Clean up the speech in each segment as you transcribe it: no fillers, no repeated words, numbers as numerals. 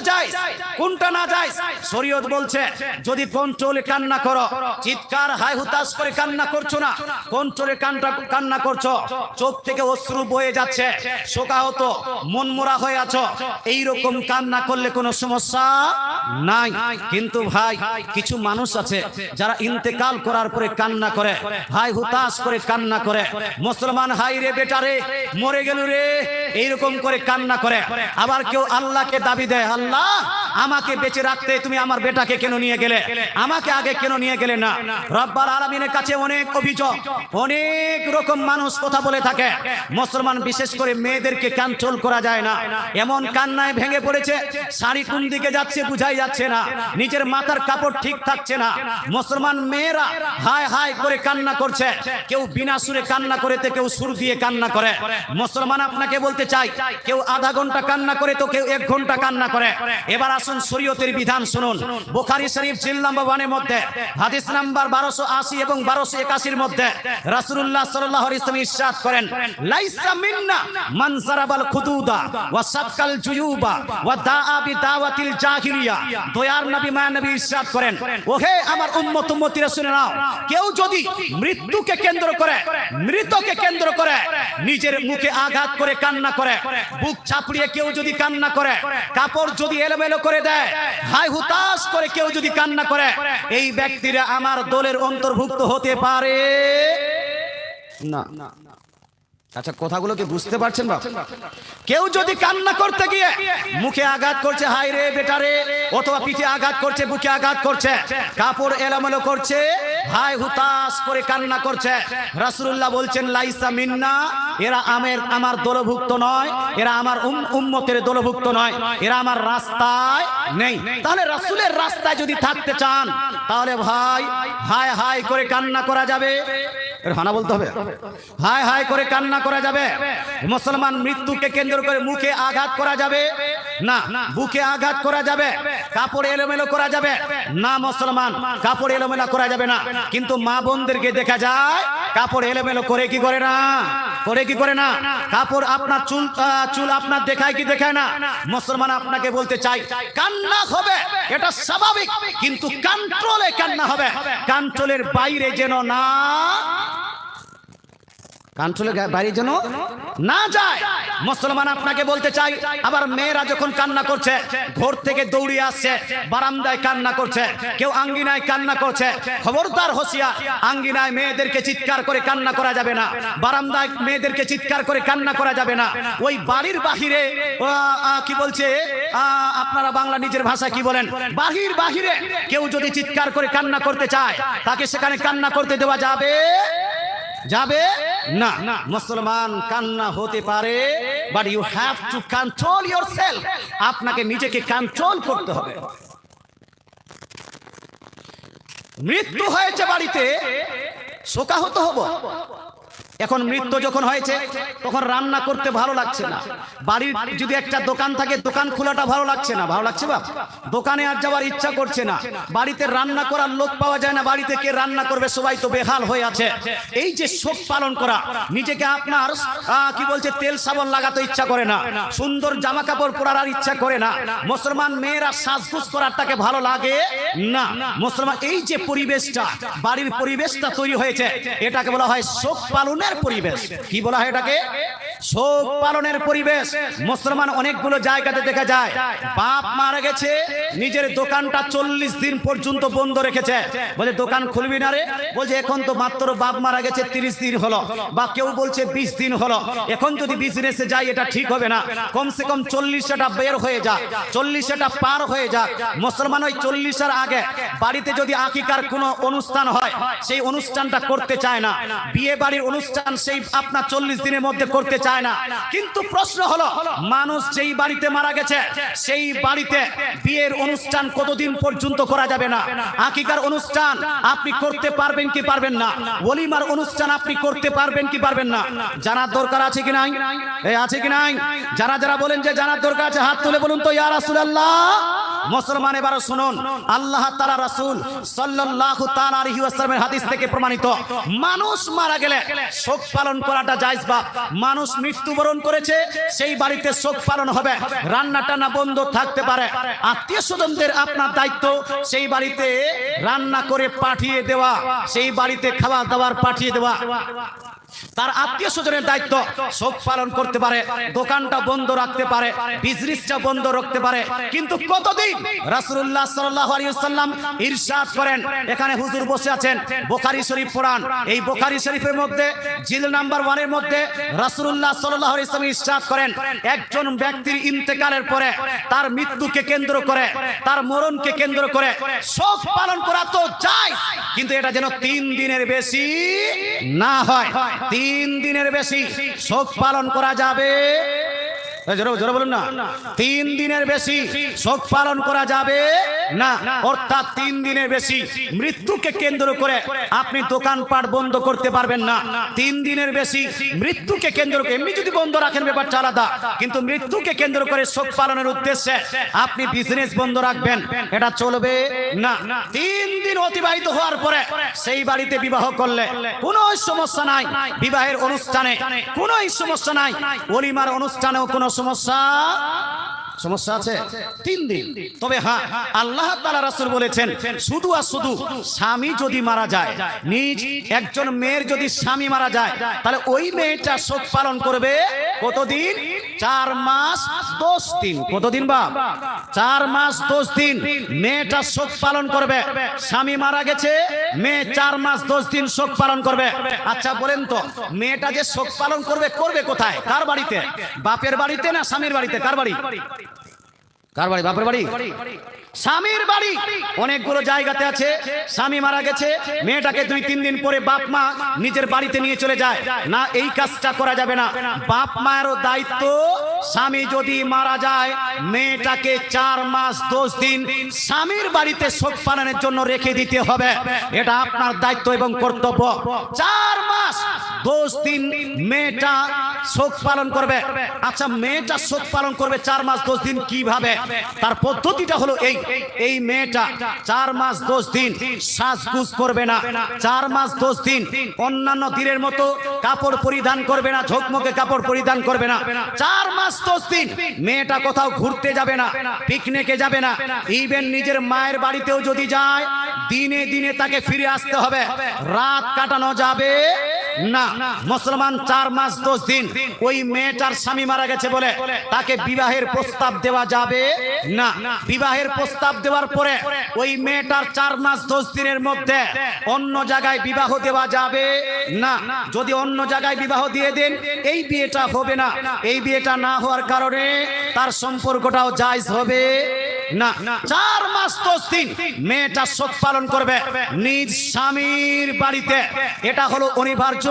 নাজায়েজ কোনটা নাজায়েজ শরীয়ত বলছে যদি কন্ট্রোলে কান্না করো চিৎকার হাই হুতাশ করে কান্না করছো না কন্ট্রোলে কান্না করছো চোখ থেকে অশ্রু বয়ে যাচ্ছে শোকাহত মনমরা হয়ে আছো এই রকম কান্না করলে কোনো সমস্যা নাই কিন্তু ভাই কিছু মানুষ আছে যারা ইন্তেকাল করার পরে কান্না করে হাই হুতাশ করে কান্না করে মুসলমান হাই রে বেটা রে মরে গেল রে এইরকম করে কান্না করে আবার কেউ আল্লাহকে দাবি দেয় আল্লাহ আমাকে বেঁচে রাখতে তুমি আমার বেটাকে কেন নিয়ে গেলে আমাকে আগে কেন নিয়ে গেলে না রব্বুল আলামিনের কাছে অনেক অভিযোগ অনেক রকম মানুষ কথা বলে থাকে মুসলমান বিশেষ করে মেয়েদেরকে কন্ট্রোল করা যায় না এমন কান্নায় ভেঙে পড়েছে শাড়ি কোন দিকে যাচ্ছে বুঝাই যাচ্ছে না নিজের মাথার কাপড় ঠিক থাকছে না মুসলমান মেয়েরা হায় হায় করে কান্না করছে কেউ বিনা সুরে কান্না করেতে কেউ সুর দিয়ে কান্না করে মুসলমান আপনাকে বলতে চাই কেউ আধা ঘন্টা কান্না করে তো কেউ 1 ঘন্টা কান্না করে এবার আসুন শরীয়তের বিধান শুনুন বুখারী শরীফ জিলদ নাম্বার 1 এর মধ্যে হাদিস নাম্বার 1280 এবং 1281 এর মধ্যে রাসূলুল্লাহ সাল্লাল্লাহু আলাইহি ওয়াসাল্লাম ইরশাদ করেন লাইসা মিন্না মান যারাবাল খুদুদা ওয়া সাক্কাল জুয়ুবা ওয়া দাআ বিদাওয়াতিল জাহিলিয়া দয়ার নবী মায়া নবী ইরশাদ করেন ওহে আমার উম্মত উম্মতিরা শুনে নাও কেউ যদি মৃত্যুকে কেন্দ্র করে মৃতকে কেন্দ্র করে নিজের মুখে আঘাত করে কান্না করে বুক চাপড়িয়ে কেউ যদি কান্না করে কাপড় যদি এলোমেলো করে দেয় হাই হুতাশ করে কেউ যদি কান্না করে এই ব্যক্তিরা আমার দলের অন্তর্ভুক্ত হতে পারে না আচ্ছা কথাগুলো কি বুঝতে পারছেন বাপ কেউ যদি কান্না করতে গিয়ে মুখে আঘাত করছে হাই রে বেটা রে অথবা পিঠে আঘাত করছে বুকে আঘাত করছে কাপড় এলোমেলো করছে হাই হুতাশ করে কান্না করছে রাসূলুল্লাহ বলছেন লাইসা মিন্না এরা আমার দলভুক্ত নয় এরা আমার উম্মতের দলভুক্ত নয় এরা আমার রাস্তায় নেই তাহলে রাসূলের রাস্তায় যদি থাকতে চান তাহলে ভাই হায় হায় করে কান্না করা যাবে হানা বলতে হবে হায় হায় করে কান্না করা যাবে মুসলমান মৃত্যুকে কেন্দ্র করে মুখে আঘাত করা যাবে না বুকে আঘাত করা যাবে কাপড় এলোমেলো করা যাবে না মুসলমান কাপড় এলোমেলো করা যাবে না কিন্তু মা বোনদেরকে দেখা যায় কাপড় এলোমেলো করে কি করে না কাপড় আপনার চুল আপনার দেখায় কি দেখায় না মুসলমান আপনাকে বলতে চাই কান্না হবে এটা স্বাভাবিক কিন্তু কন্ট্রোলে কান্না হবে কন্ট্রোলের বাইরে যেন না কন্ট্রোলের বাইরে যেন না যায় মুসলমান আপনাকে বলতে চাই আবার মেয়েরা যখন কান্না করছে ঘর থেকে দৌড়িয়ে আসছে বারান্দায় কান্না করছে কেউ আঙ্গিনায় কান্না করছে খবরদার হুঁশিয়ার আঙ্গিনায় মেয়েদেরকে চিৎকার করে কান্না করা যাবে না বারান্দায় মেয়েদেরকে চিৎকার করে কান্না করা যাবে না ওই বাড়ির বাহিরে কি বলছে আপনারা বাংলা নিজের ভাষায় কি বলেন বাহিরে কেউ যদি চিৎকার করে কান্না করতে চায় তাকে সেখানে কান্না করতে দেওয়া যাবে না মুসলমান কান্না হতে পারে but you have to control yourself আপনাকে নিজেকে কন্ট্রোল করতে হবে মৃত্যু হয়েছে বাড়িতে শোকাহত হব এখন মৃত্যু যখন হয়েছে তখন রান্না করতে ভালো লাগছে না বাড়ির যদি একটা দোকান থাকে দোকান খোলাটা ভালো লাগছে বাপ দোকানে আর যাওয়ার ইচ্ছা করছে না বাড়িতে রান্না করার লোক পাওয়া যায় না বাড়িতে কে রান্না করবে সবাই তো বেহাল হয়ে আছে এই যে শোক পালন করা নিজেকে আপনার কি বলছে তেল সাবান লাগাতে ইচ্ছা করে না সুন্দর জামা কাপড় পরার আর ইচ্ছা করে না মুসলমান মেয়েরা সাজগোজ করারটাকে ভালো লাগে না মুসলমান এই যে পরিবেশটা বাড়ির পরিবেশটা তৈরি হয়েছে এটাকে বলা হয় শোক পালনের পরিবেশ কি বলা হয় এটাকে শোক পালনের পরিবেশ মুসলমান অনেকগুলো জায়গাতে দেখা যায় বাপ মারা গেছে নিজের দোকানটা 40 দিন পর্যন্ত বন্ধ রেখেছে বলে দোকান খুলবি না রে বলছে এখন তো মাত্র বাপ মারা গেছে 30 দিন হলো বা কেউ বলছে 20 দিন হলো এখন যদি বিজনেসে যাই এটা ঠিক হবে না কমসে কম 40টা বের হয়ে যাক 40টা পার হয়ে যাক মুসলমান ওই 40 এর আগে বাড়িতে যদি আকিকার কোনো অনুষ্ঠান হয় সেই অনুষ্ঠানটা করতে চায় না বিয়ে বাড়ির অনুষ্ঠান সেই আপনার 40 দিনের মধ্যে করতে চায় না কিন্তু প্রশ্ন হলো মানুষ যেই বাড়িতে মারা গেছে সেই বাড়িতে বিয়ের অনুষ্ঠান কতদিন পর্যন্ত করা যাবে না আকিকার অনুষ্ঠান আপনি করতে পারবেন কি পারবেন না ওলিমার অনুষ্ঠান আপনি করতে পারবেন কি পারবেন না জানার দরকার আছে কি নাই আছে কি নাই যারা বলেন যে জানার দরকার আছে হাত তুলে বলুন তো ইয়া রাসূলুল্লাহ মুসলমান এবার শুনুন, আল্লাহ তাআলা রাসূল সাল্লাল্লাহু তাআলা আলাইহি ওয়াসাল্লামের হাদিস থেকে প্রমাণিত, মানুষ মারা গেলে শোক পালন করাটা জায়েজ। বা মানুষ মৃত্যুবরণ করেছে, সেই বাড়িতে শোক পালন হবে, রান্না টান্না বন্ধ থাকতে পারে। আত্মীয় স্বজনদের আপনার দায়িত্ব সেই বাড়িতে রান্না করে পাঠিয়ে দেওয়া, সেই বাড়িতে খাবার দাবার পাঠিয়ে দেওয়া। তার আত্মীয় স্বজনের দায়িত্ব শোক পালন করতে পারে, দোকানটা বন্ধ রাখতে পারে, বিজনেসটা বন্ধ রাখতে পারে। কিন্তু কতদিন? রাসূলুল্লাহ সাল্লাল্লাহু আলাইহি ওয়াসাল্লাম ইরশাদ করেন, এখানে হুজুর বসে আছেন, বুখারী শরীফ পড়ান, এই বুখারী শরীফের মধ্যে জিল নাম্বার 1 এর মধ্যে রাসূলুল্লাহ সাল্লাল্লাহু আলাইহি ওয়াসাল্লাম ইরশাদ করেন, একজন ব্যক্তির ইন্তেকালের পরে তার মৃত্যুকে কেন্দ্র করে, তার মরণকে কেন্দ্র করে শোক পালন করা তো জায়েজ, কিন্তু এটা যেন 3 দিনের বেশি না হয়। 3 দিনের বেশি শোক পালন করা যাবে জোরে বলুন না, 3 দিনের বেশি শোক পালন করা যাবে না। অর্থাৎ 3 দিনের বেশি মৃত্যুকে কেন্দ্র করে আপনি দোকানপাট বন্ধ করতে পারবেন না। 3 দিনের বেশি মৃত্যুকে কেন্দ্র করে, এমনি যদি বন্ধ রাখেন ব্যাপারটা আলাদা, কিন্তু মৃত্যুকে কেন্দ্র করে শোক পালনের উদ্দেশ্যে আপনি বিজনেস বন্ধ রাখবেন, এটা চলবে না। 3 দিন অতিবাহিত হওয়ার পরে সেই বাড়িতে বিবাহ করলে কোনো সমস্যা নাই, বিবাহের অনুষ্ঠানে কোনো সমস্যা নাই, ওলিমার অনুষ্ঠানেও কোনো সমস্যা আছে 3 দিন। তবে হ্যাঁ, আল্লাহ তাআলা রাসূল বলেছেন, শুধু আর শুধু স্বামী যদি মারা যায়, নিজ একজন মেয়ের যদি স্বামী মারা যায়, তাহলে ওই মেয়েটা শোক পালন করবে কতদিন? 4 মাস 10 দিন। কতদিন বাপ? 4 মাস 10 দিন মেয়েটা শোক পালন করবে। স্বামী মারা গেছে, মেয়ে 4 মাস 10 দিন শোক পালন করবে। আচ্ছা বলেন তো, মেয়েটা যে শোক পালন করবে, করবে কোথায়? কার বাড়িতে? বাপের বাড়িতে না স্বামীর বাড়িতে? কার বাড়ি? কার বাড়ি? বাপের বাড়ি? স্বামীর বাড়ি। অনেকগুলো জায়গাতে আছে, স্বামী মারা গেছে, মেয়েটাকে 2-3 দিন পরে বাপ মা নিজের বাড়িতে নিয়ে চলে যায়। না, এই কাজটা করা যাবে না। বাপ মায়েরও দায়িত্ব, স্বামী যদি মারা যায় মেয়েটাকে 4 মাস 10 দিন স্বামীর বাড়িতে শোক পালনের জন্য রেখে দিতে হবে। এটা আপনার দায়িত্ব এবং কর্তব্য। 4 মাস 10 দিন মেয়েটা শোক পালন করবে। আচ্ছা, মেয়েটা শোক পালন করবে 4 মাস 10 দিন কিভাবে? তার পদ্ধতিটা হলো এই মেয়েটা 4 মাস 10 দিন সাজগুজ করবে না। 4 মাস 10 দিন অন্যান্য দিনের মতো কাপড় পরিধান করবে না, ঝকমকে কাপড় পরিধান করবে না। 4 মাস 10 দিন মেয়েটা কোথাও ঘুরতে যাবে না, পিকনিকে যাবে না, ইভেন নিজের মায়ের বাড়িতেও যদি যায় দিনে দিনে তাকে ফিরে আসতে হবে, রাত কাটানো যাবে না। মুসলমান 4 মাস 10 দিন ওই মেয়েটার স্বামী মারা গেছে বলে তাকে বিবাহের প্রস্তাব দেওয়া যাবে না। বিবাহের প্রস্তাব দেওয়ার পরে ওই মেয়েটার 4 মাস 10 দিনের মধ্যে অন্য জায়গায় বিবাহ দেওয়া যাবে না। যদি অন্য জায়গায় বিবাহ দিয়ে দেন, এই বিয়েটা হবে না। এই বিয়েটা না হওয়ার কারণে তার সম্পর্কটাও জায়েজ হবে না। 4 মাস 10 দিন মেয়েটা শোক পালন করবে নিজ স্বামীর বাড়িতে। এটা হলো অনিবার্য,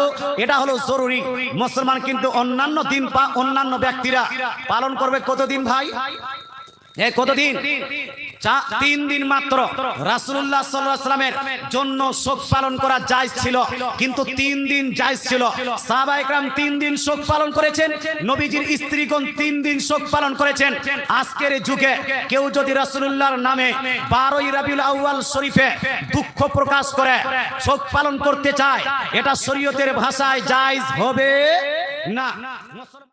এটা হলো জরুরি। মুসলমান কিন্তু অন্যান্য দিন অন্যান্য ব্যক্তিরা পালন করবে কতদিন ভাই? কতদিন? 3 দিন মাত্র। রাসূলুল্লাহ সাল্লাল্লাহু আলাইহি ওয়াসাল্লামের জন্য শোক পালন করা জায়েজ ছিল, কিন্তু 3 দিন জায়েজ ছিল। সাহাবায়ে কেরাম 3 দিন শোক পালন করেছেন, নবীজির স্ত্রীগণ 3 দিন শোক পালন করেছেন। আজকের যুগে কেউ যদি রাসূলুল্লাহর নামে 12ই রবিউল আউয়াল শরীফে দুঃখ প্রকাশ করে শোক পালন করতে চায়, এটা শরীয়তের ভাষায় জায়েজ হবে না।